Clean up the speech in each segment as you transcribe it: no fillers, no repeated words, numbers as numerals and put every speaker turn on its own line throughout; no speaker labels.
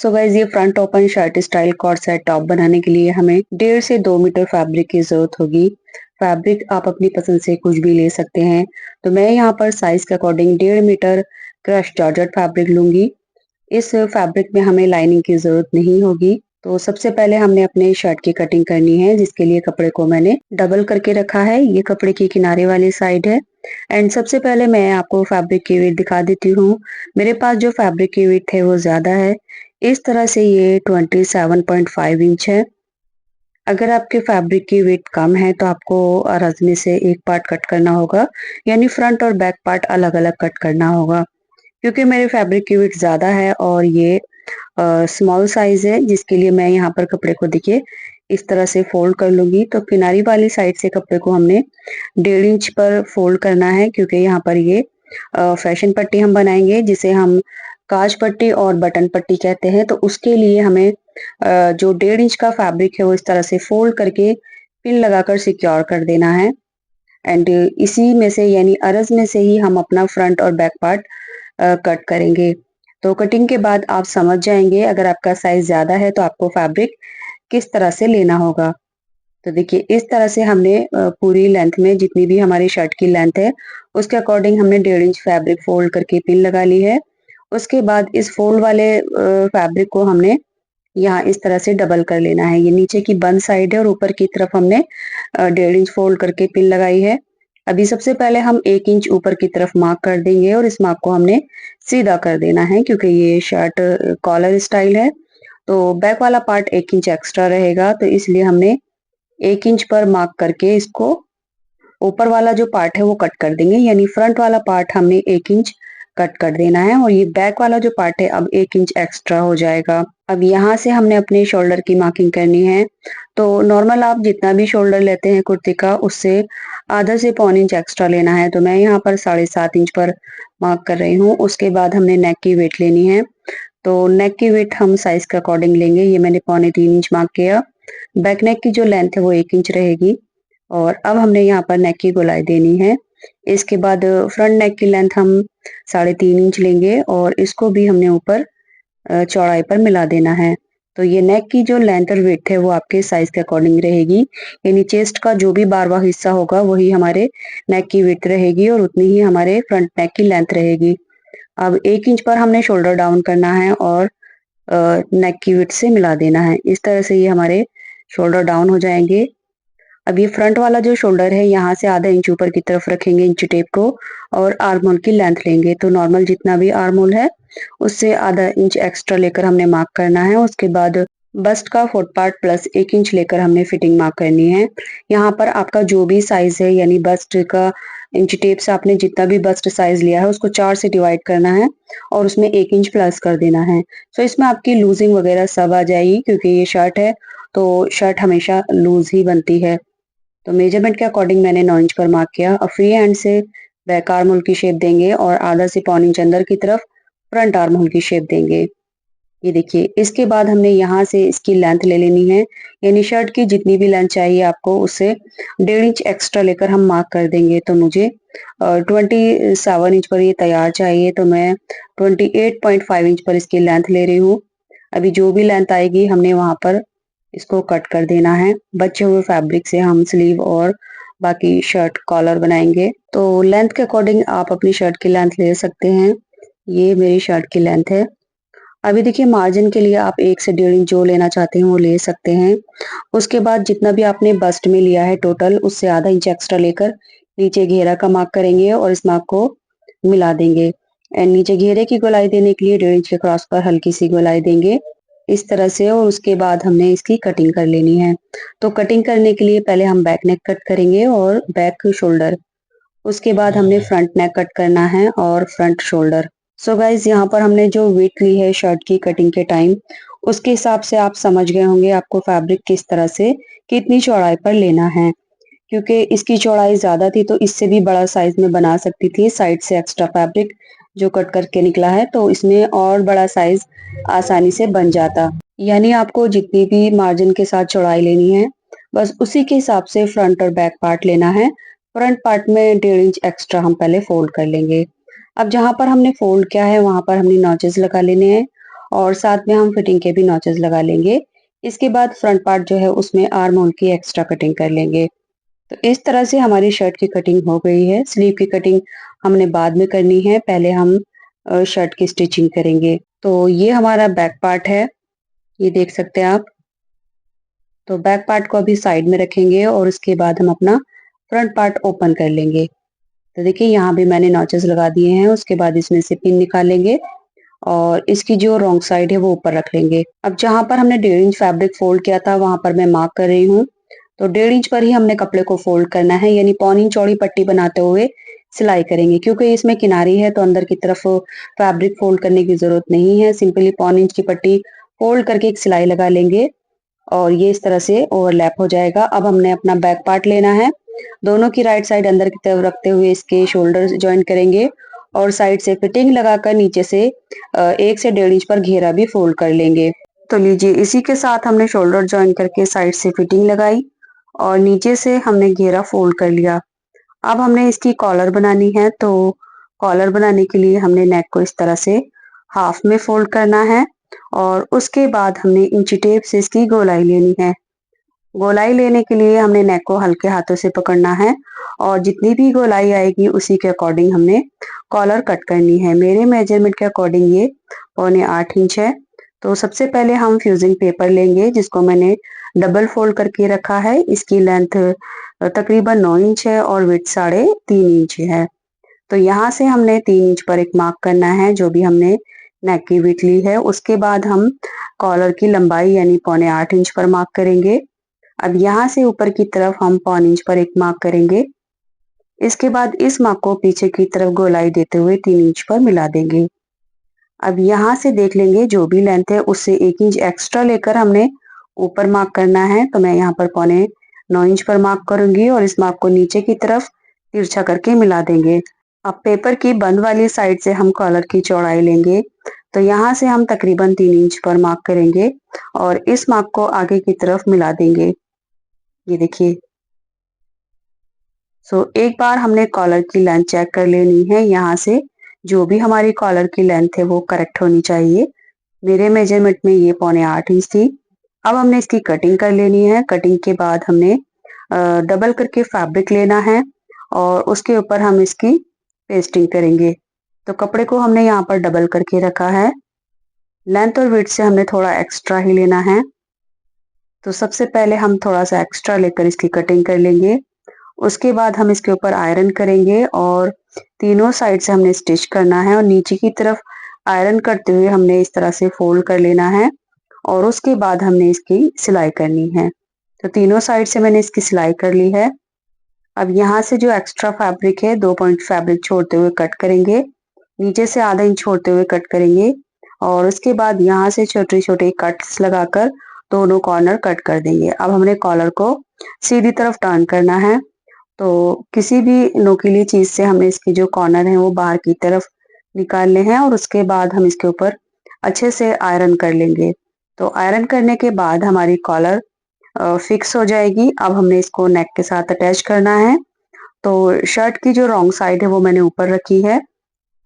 सो guys ये front open shirt style cord set top बनाने के लिए हमें 1.5 से 2 मीटर फैब्रिक की जरूरत होगी। फैब्रिक आप अपनी पसंद से कुछ भी ले सकते हैं। तो मैं यहाँ पर साइज के according 1.5 metre crush georgette fabric लूंगी। इस फैब्रिक में हमें लाइनिंग की जरूरत नहीं होगी। तो सबसे पहले हमने अपने शर्ट की कटिंग करनी है, जिसके लिए कपड़े को मैंने डबल करके रखा है। ये कपड़े की किनारे वाली साइड है। एंड सबसे पहले मैं आपको फैब्रिक की विड्थ दिखा देती हूँ। मेरे पास जो फैब्रिक की विड्थ है वो ज्यादा है। इस तरह से ये 27.5 इंच है। अगर आपके फैब्रिक की विड्थ कम है तो आपको रजनी से एक पार्ट कट करना होगा, यानी फ्रंट और बैक पार्ट अलग अलग कट करना होगा। क्योंकि मेरे फैब्रिक की विड्थ ज्यादा है और ये स्मॉल साइज है, जिसके लिए मैं यहाँ पर कपड़े को देखिए इस तरह से फोल्ड कर लूंगी। तो किनारी वाली साइड से कपड़े को हमने 1.5 इंच पर फोल्ड करना है, क्योंकि यहाँ पर ये फैशन पट्टी हम बनाएंगे, जिसे हम काज पट्टी और बटन पट्टी कहते हैं। तो उसके लिए हमें जो 1.5 इंच का फैब्रिक है वो इस तरह से फोल्ड करके पिन लगाकर सिक्योर कर देना है। एंड इसी में से यानी अरज में से ही हम अपना फ्रंट और बैक पार्ट कट करेंगे। तो कटिंग के बाद आप समझ जाएंगे अगर आपका साइज ज्यादा है तो आपको फैब्रिक किस तरह से लेना होगा। तो देखिए इस तरह से हमने पूरी लेंथ में जितनी भी हमारी शर्ट की लेंथ है उसके अकॉर्डिंग हमने 1.5 इंच फैब्रिक फोल्ड करके पिन लगा ली है। उसके बाद इस फोल्ड वाले फैब्रिक को हमने यहाँ इस तरह से डबल कर लेना है। ये नीचे की बंद साइड है और ऊपर की तरफ हमने 1.5 इंच फोल्ड करके पिन लगाई है। अभी सबसे पहले हम 1 इंच ऊपर की तरफ मार्क कर देंगे और इस मार्क को हमने सीधा कर देना है, क्योंकि ये शर्ट कॉलर स्टाइल है। तो बैक वाला पार्ट 1 इंच एक्स्ट्रा रहेगा, तो इसलिए हमने 1 इंच पर मार्क करके इसको ऊपर वाला जो पार्ट है वो कट कर देंगे। यानी फ्रंट वाला पार्ट हमने 1 इंच कट कर देना है और ये बैक वाला जो पार्ट है अब 1 इंच एक्स्ट्रा हो जाएगा। अब यहाँ से हमने अपने शोल्डर की मार्किंग करनी है। तो नॉर्मल आप जितना भी शोल्डर लेते हैं कुर्ती का, उससे आधा से पौन इंच एक्स्ट्रा लेना है। तो मैं यहाँ पर 7.5 इंच पर मार्क कर रही हूँ। उसके बाद हमने नेक की वेट लेनी है। तो नेक की वेट हम साइज के अकॉर्डिंग लेंगे। ये मैंने 3.25 इंच मार्क किया। बैक नेक की जो लेंथ है वो 1 इंच रहेगी। और अब हमने यहाँ पर नेक की गोलाई देनी है। इसके बाद फ्रंट नेक की लेंथ हम 3.5 इंच लेंगे और इसको भी हमने ऊपर चौड़ाई पर मिला देना है। तो ये नेक की जो लेंथ और विड्थ है वो आपके साइज के अकॉर्डिंग रहेगी। यानी चेस्ट का जो भी बारवा हिस्सा होगा वही हमारे नेक की विड्थ रहेगी और उतनी ही हमारे फ्रंट नेक की लेंथ रहेगी। अब 1 इंच पर हमने शोल्डर डाउन करना है और नेक की विड्थ से मिला देना है। इस तरह से ये हमारे शोल्डर डाउन हो जाएंगे। अब ये फ्रंट वाला जो शोल्डर है यहाँ से आधा इंच ऊपर की तरफ रखेंगे इंच टेप को और आर्म होल की लेंथ लेंगे। तो नॉर्मल जितना भी आर्म होल है उससे आधा इंच एक्स्ट्रा लेकर हमने मार्क करना है। उसके बाद बस्ट का 4 पार्ट प्लस 1 इंच लेकर हमने फिटिंग मार्क करनी है। यहाँ पर आपका जो भी साइज है, यानी बस्ट का इंच टेप से आपने जितना भी बस्ट साइज लिया है उसको 4 से डिवाइड करना है और उसमें 1 इंच प्लस कर देना है। तो इसमें आपकी लूजिंग वगैरह सब आ जाएगी, क्योंकि ये शर्ट है तो शर्ट हमेशा लूज ही बनती है। तो मेजरमेंट के अकॉर्डिंग मैंने 9 इंच पर मार्क किया। अब फ्री हैंड से बैक आर्म होल की शेप देंगे और आधा से पौन इंच अंदर की तरफ फ्रंट आर्म होल की शेप देंगे। ये देखिए इसके बाद हमने यहाँ से इसकी लेंथ ले लेनी है। यानी शर्ट की जितनी भी लेंथ चाहिए आपको उससे 1.5 इंच एक्स्ट्रा लेकर हम मार्क कर देंगे। तो मुझे 27 इंच पर ये तैयार चाहिए, तो मैं 28.5 इंच पर इसकी लेंथ ले रही हूँ। अभी जो भी लेंथ आएगी हमने वहां पर इसको कट कर देना है। बचे हुए फैब्रिक से हम स्लीव और बाकी शर्ट कॉलर बनाएंगे। तो लेंथ के अकॉर्डिंग आप अपनी शर्ट की लेंथ ले सकते हैं। ये मेरी शर्ट की लेंथ है। अभी देखिए मार्जिन के लिए आप 1 से 1.5 इंच जो लेना चाहते हैं वो ले सकते हैं। उसके बाद जितना भी आपने बस्ट में लिया है टोटल, उससे आधा इंच एक्स्ट्रा लेकर नीचे घेरा का मार्क करेंगे और इस मार्क को मिला देंगे। एंड नीचे घेरे की गोलाई देने के लिए 1.5 इंच के क्रॉस पर हल्की सी गोलाई देंगे इस तरह से, और उसके बाद हमने इसकी कटिंग कर लेनी है। तो कटिंग करने के लिए पहले हम बैक नेक कट करेंगे और बैक शोल्डर, उसके बाद हमने फ्रंट नेक कट करना है और फ्रंट शोल्डर। सो गाइज यहाँ पर हमने जो विड्थ ली है शर्ट की कटिंग के टाइम, उसके हिसाब से आप समझ गए होंगे आपको फैब्रिक किस तरह से कितनी चौड़ाई पर लेना है। क्योंकि इसकी चौड़ाई ज्यादा थी तो इससे भी बड़ा साइज में बना सकती थी। साइड से एक्स्ट्रा फैब्रिक जो कट करके निकला है तो इसमें और बड़ा साइज आसानी से बन जाता। यानी आपको जितनी भी मार्जिन के साथ चौड़ाई लेनी है बस उसी के हिसाब से फ्रंट और बैक पार्ट लेना है। फ्रंट पार्ट में 1.5 इंच एक्स्ट्रा हम पहले फोल्ड कर लेंगे। अब जहां पर हमने फोल्ड किया है वहां पर हमने नॉचेस लगा लेने हैं और साथ में हम फिटिंग के भी नॉचेस लगा लेंगे। इसके बाद फ्रंट पार्ट जो है उसमें आर्म होल की एक्स्ट्रा कटिंग कर लेंगे। तो इस तरह से हमारी शर्ट की कटिंग हो गई है। स्लीव की कटिंग हमने बाद में करनी है, पहले हम शर्ट की स्टिचिंग करेंगे। तो ये हमारा बैक पार्ट है, ये देख सकते हैं आप। तो बैक पार्ट को अभी साइड में रखेंगे और उसके बाद हम अपना फ्रंट पार्ट ओपन कर लेंगे। तो देखिए यहाँ भी मैंने नॉचेस लगा दिए हैं, उसके बाद इसमें से पिन निकालेंगे और इसकी जो रॉन्ग साइड है वो ऊपर रख लेंगे। अब जहाँ पर हमने 1.5 इंच फैब्रिक फोल्ड किया था वहां पर मैं मार्क कर रही हूँ। तो 1.5 इंच पर ही हमने कपड़े को फोल्ड करना है, यानी 1.25 इंच चौड़ी पट्टी बनाते हुए सिलाई करेंगे। क्योंकि इसमें किनारी है तो अंदर की तरफ फैब्रिक फोल्ड करने की जरूरत नहीं है, सिंपली 1.25 इंच की पट्टी फोल्ड करके एक सिलाई लगा लेंगे और ये इस तरह से ओवरलैप हो जाएगा। अब हमने अपना बैक पार्ट लेना है, दोनों की राइट साइड अंदर की तरफ रखते हुए इसके शोल्डर ज्वाइन करेंगे और साइड से फिटिंग लगाकर नीचे से 1 से 1.5 इंच पर घेरा भी फोल्ड कर लेंगे। तो लीजिए इसी के साथ हमने शोल्डर ज्वाइन करके साइड से फिटिंग लगाई और नीचे से हमने घेरा फोल्ड कर लिया। अब हमने इसकी कॉलर बनानी है, तो कॉलर बनाने के लिए हमने नेक को इस तरह से हाफ में फोल्ड करना है और उसके बाद हमने इंची टेप से इसकी गोलाई लेनी है। गोलाई लेने के लिए हमने नेक को हल्के हाथों से पकड़ना है और जितनी भी गोलाई आएगी उसी के अकॉर्डिंग हमने कॉलर कट करनी है। मेरे मेजरमेंट के अकॉर्डिंग ये 7.25 इंच है। तो सबसे पहले हम फ्यूजिंग पेपर लेंगे जिसको मैंने डबल फोल्ड करके रखा है। इसकी लेंथ तकरीबन 9 इंच है और विड्थ 3.5 इंच है। तो यहाँ से हमने 3 इंच पर एक मार्क करना है जो भी हमने नेक की विड्थ ली है। उसके बाद हम कॉलर की लंबाई यानी 7.25 इंच पर मार्क करेंगे। अब यहाँ से ऊपर की तरफ हम 1.25 इंच पर एक मार्क करेंगे। इसके बाद इस मार्क को पीछे की तरफ गोलाई देते हुए 3 इंच पर मिला देंगे। अब यहाँ से देख लेंगे जो भी लेंथ है उससे 1 इंच एक्स्ट्रा लेकर हमने ऊपर मार्क करना है। तो मैं यहाँ पर 8.25 इंच पर मार्क करूंगी और इस मार्क को नीचे की तरफ तिरछा करके मिला देंगे। अब पेपर की बंद वाली साइड से हम कॉलर की चौड़ाई लेंगे। तो यहाँ से हम तकरीबन 3 इंच पर मार्क करेंगे और इस मार्क को आगे की तरफ मिला देंगे। ये देखिए। एक बार हमने कॉलर की लेंथ चेक कर लेनी है। यहाँ से जो भी हमारी कॉलर की लेंथ है वो करेक्ट होनी चाहिए। मेरे मेजरमेंट में ये 7.25 इंच थी। अब हमने इसकी कटिंग कर लेनी है। कटिंग के बाद हमने डबल करके फैब्रिक लेना है और उसके ऊपर हम इसकी पेस्टिंग करेंगे। तो कपड़े को हमने यहाँ पर डबल करके रखा है। लेंथ और विड्थ से हमने थोड़ा एक्स्ट्रा ही लेना है। तो सबसे पहले हम थोड़ा सा एक्स्ट्रा लेकर इसकी कटिंग कर लेंगे। उसके बाद हम इसके ऊपर आयरन करेंगे और तीनों साइड से हमने स्टिच करना है और नीचे की तरफ आयरन करते हुए हमने इस तरह से फोल्ड कर लेना है और उसके बाद हमने इसकी सिलाई करनी है। तो तीनों साइड से मैंने इसकी सिलाई कर ली है। अब यहाँ से जो एक्स्ट्रा फैब्रिक है 2 पॉइंट फैब्रिक छोड़ते हुए कट करेंगे, नीचे से आधा इंच छोड़ते हुए कट करेंगे और उसके बाद यहाँ से छोटे छोटे कट्स लगाकर दोनों कॉर्नर कट कर देंगे। अब हमने कॉलर को सीधी तरफ टर्न करना है। तो किसी भी नोकीली चीज से हमने इसके जो कॉर्नर है वो बाहर की तरफ निकालने हैं और उसके बाद हम इसके ऊपर अच्छे से आयरन कर लेंगे। तो आयरन करने के बाद हमारी कॉलर फिक्स हो जाएगी। अब हमने इसको नेक के साथ अटैच करना है। तो शर्ट की जो रॉन्ग साइड है वो मैंने ऊपर रखी है।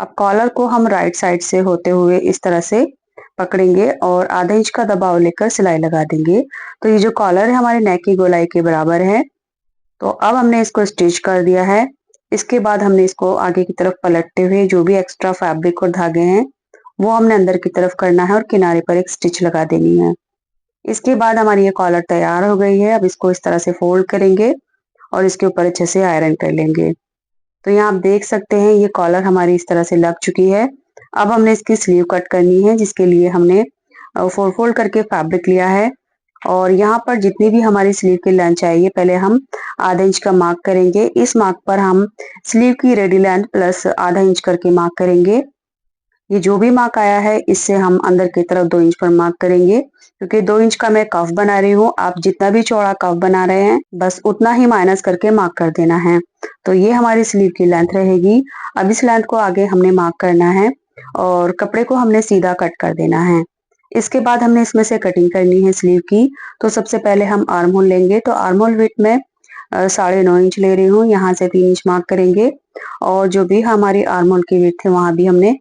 अब कॉलर को हम राइट साइड से होते हुए इस तरह से पकड़ेंगे और आधा इंच का दबाव लेकर सिलाई लगा देंगे। तो ये जो कॉलर है हमारे नेक की गोलाई के बराबर है। तो अब हमने इसको स्टिच कर दिया है। इसके बाद हमने इसको आगे की तरफ पलटते हुए जो भी एक्स्ट्रा फैब्रिक और धागे हैं वो हमने अंदर की तरफ करना है और किनारे पर एक स्टिच लगा देनी है। इसके बाद हमारी ये कॉलर तैयार हो गई है। अब इसको इस तरह से फोल्ड करेंगे और इसके ऊपर अच्छे से आयरन कर लेंगे। तो यहाँ आप देख सकते हैं ये कॉलर हमारी इस तरह से लग चुकी है। अब हमने इसकी स्लीव कट करनी है जिसके लिए हमने 4 फोल्ड करके फैब्रिक लिया है और यहाँ पर जितनी भी हमारी स्लीव की लेंथ चाहिए पहले हम आधा इंच का मार्क करेंगे। इस मार्क पर हम स्लीव की रेडी लेंथ प्लस आधा इंच करके मार्क करेंगे। ये जो भी मार्क आया है इससे हम अंदर की तरफ 2 इंच पर मार्क करेंगे क्योंकि 2 इंच का मैं कफ बना रही हूँ। आप जितना भी चौड़ा कफ बना रहे हैं बस उतना ही माइनस करके मार्क कर देना है। तो ये हमारी स्लीव की लेंथ रहेगी। अब इस लेंथ को आगे हमने मार्क करना है और कपड़े को हमने सीधा कट कर देना है। इसके बाद हमने इसमें से कटिंग करनी है स्लीव की। तो सबसे पहले हम आर्म होल लेंगे। तो आर्म होल विड्थ में 9.5 इंच ले रही हूँ। यहाँ से 3 इंच मार्क करेंगे और जो भी हमारी आर्म होल की विड्थ है वहां भी हमने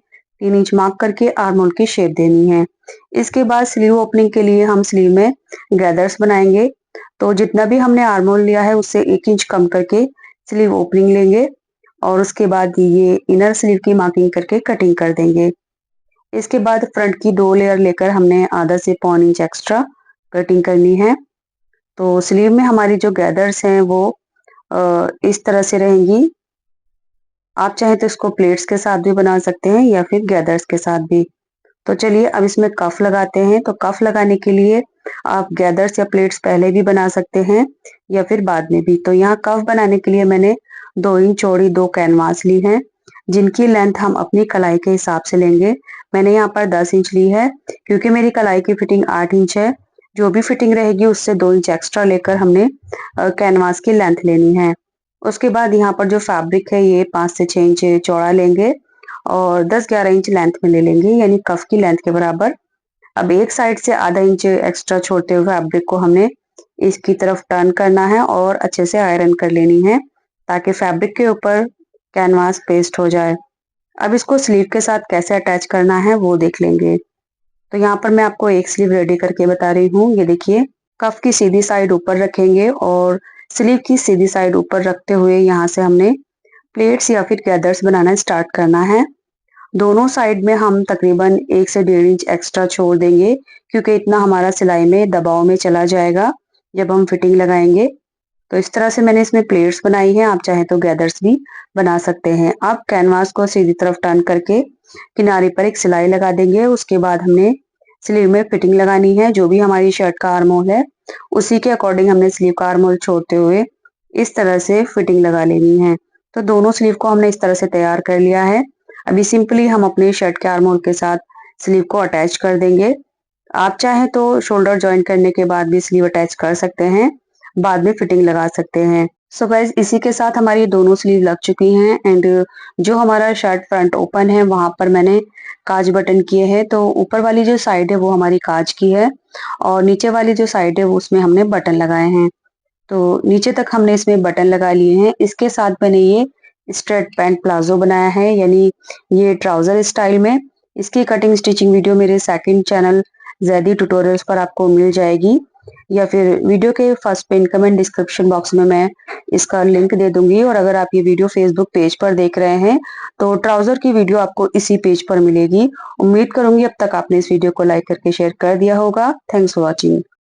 3 इंच मार्क करके आर्म होल की शेप देनी है। इसके बाद स्लीव ओपनिंग के लिए हम स्लीव में गैदर्स बनाएंगे। तो जितना भी हमने आर्म होल लिया है उससे 1 इंच कम करके स्लीव ओपनिंग लेंगे और उसके बाद ये इनर स्लीव की मार्किंग करके कटिंग कर देंगे। इसके बाद फ्रंट की 2 लेयर लेकर हमने आधा से पौन इंच एक्स्ट्रा कटिंग करनी है। तो स्लीव में हमारी जो गैदर्स हैं वो इस तरह से रहेंगी। आप चाहें तो इसको प्लेट्स के साथ भी बना सकते हैं या फिर गैदर्स के साथ भी। तो चलिए अब इसमें कफ लगाते हैं। तो कफ लगाने के लिए आप गैदर्स या प्लेट्स पहले भी बना सकते हैं या फिर बाद में भी। तो यहाँ कफ बनाने के लिए मैंने 2 इंच चौड़ी 2 कैनवास ली है, जिनकी लेंथ हम अपनी कलाई के हिसाब से लेंगे। मैंने यहाँ पर 10 इंच ली है क्योंकि मेरी कलाई की फिटिंग 8 इंच है। जो भी फिटिंग रहेगी उससे 2 इंच एक्स्ट्रा लेकर हमने कैनवास की लेंथ लेनी है। उसके बाद यहाँ पर जो फैब्रिक है ये 5 से 6 इंच चौड़ा लेंगे और 10-11 इंच लेंथ में ले लेंगे, यानी कफ की लेंथ के बराबर। अब एक साइड से आधा इंच एक्स्ट्रा छोड़ते हुए फैब्रिक को हमने इसकी तरफ टर्न करना है और अच्छे से आयरन कर लेनी है ताकि फैब्रिक के ऊपर कैनवास पेस्ट हो जाए। अब इसको स्लीव के साथ कैसे अटैच करना है वो देख लेंगे। तो यहाँ पर मैं आपको एक स्लीव रेडी करके बता रही हूँ। ये देखिए, कफ की सीधी साइड ऊपर रखेंगे और स्लीव की सीधी साइड ऊपर रखते हुए यहाँ से हमने प्लेट्स या फिर गैदर्स बनाना स्टार्ट करना है। दोनों साइड में हम तकरीबन 1 से 1.5 इंच एक्स्ट्रा छोड़ देंगे क्योंकि इतना हमारा सिलाई में दबाव में चला जाएगा जब हम फिटिंग लगाएंगे। तो इस तरह से मैंने इसमें प्लेट्स बनाई है, आप चाहे तो गैदर्स भी बना सकते हैं। अब कैनवास को सीधी तरफ टर्न करके किनारे पर एक सिलाई लगा देंगे। उसके बाद हमने स्लीव में फिटिंग लगानी है। जो भी हमारी शर्ट का आर्म होल है उसी के अकॉर्डिंग हमने स्लीव का आर्म होल छोड़ते हुए इस तरह से फिटिंग लगा लेनी है। तो दोनों स्लीव को हमने इस तरह से तैयार कर लिया है। अभी सिंपली हम अपने शर्ट के आर्म होल के साथ स्लीव को अटैच कर देंगे। आप चाहें तो शोल्डर जॉइन करने के बाद भी स्लीव अटैच कर सकते हैं, बाद में फिटिंग लगा सकते हैं। सो गाइस, इसी के साथ हमारी दोनों स्लीव लग चुकी हैं एंड जो हमारा शर्ट फ्रंट ओपन है वहां पर मैंने काज बटन किए हैं। तो ऊपर वाली जो साइड है वो हमारी काज की है और नीचे वाली जो साइड है वो उसमें हमने बटन लगाए हैं। तो नीचे तक हमने इसमें बटन लगा लिए हैं। इसके साथ मैंने ये स्ट्रेट पैंट प्लाजो बनाया है, यानी ये ट्राउजर स्टाइल में। इसकी कटिंग स्टिचिंग वीडियो मेरे सेकंड चैनल जैदी ट्यूटोरियल्स पर आपको मिल जाएगी या फिर वीडियो के first pin comment description box में मैं इसका लिंक दे दूंगी। और अगर आप ये वीडियो फेसबुक पेज पर देख रहे हैं तो ट्राउजर की वीडियो आपको इसी पेज पर मिलेगी। उम्मीद करूंगी अब तक आपने इस वीडियो को लाइक करके शेयर कर दिया होगा। Thanks for watching.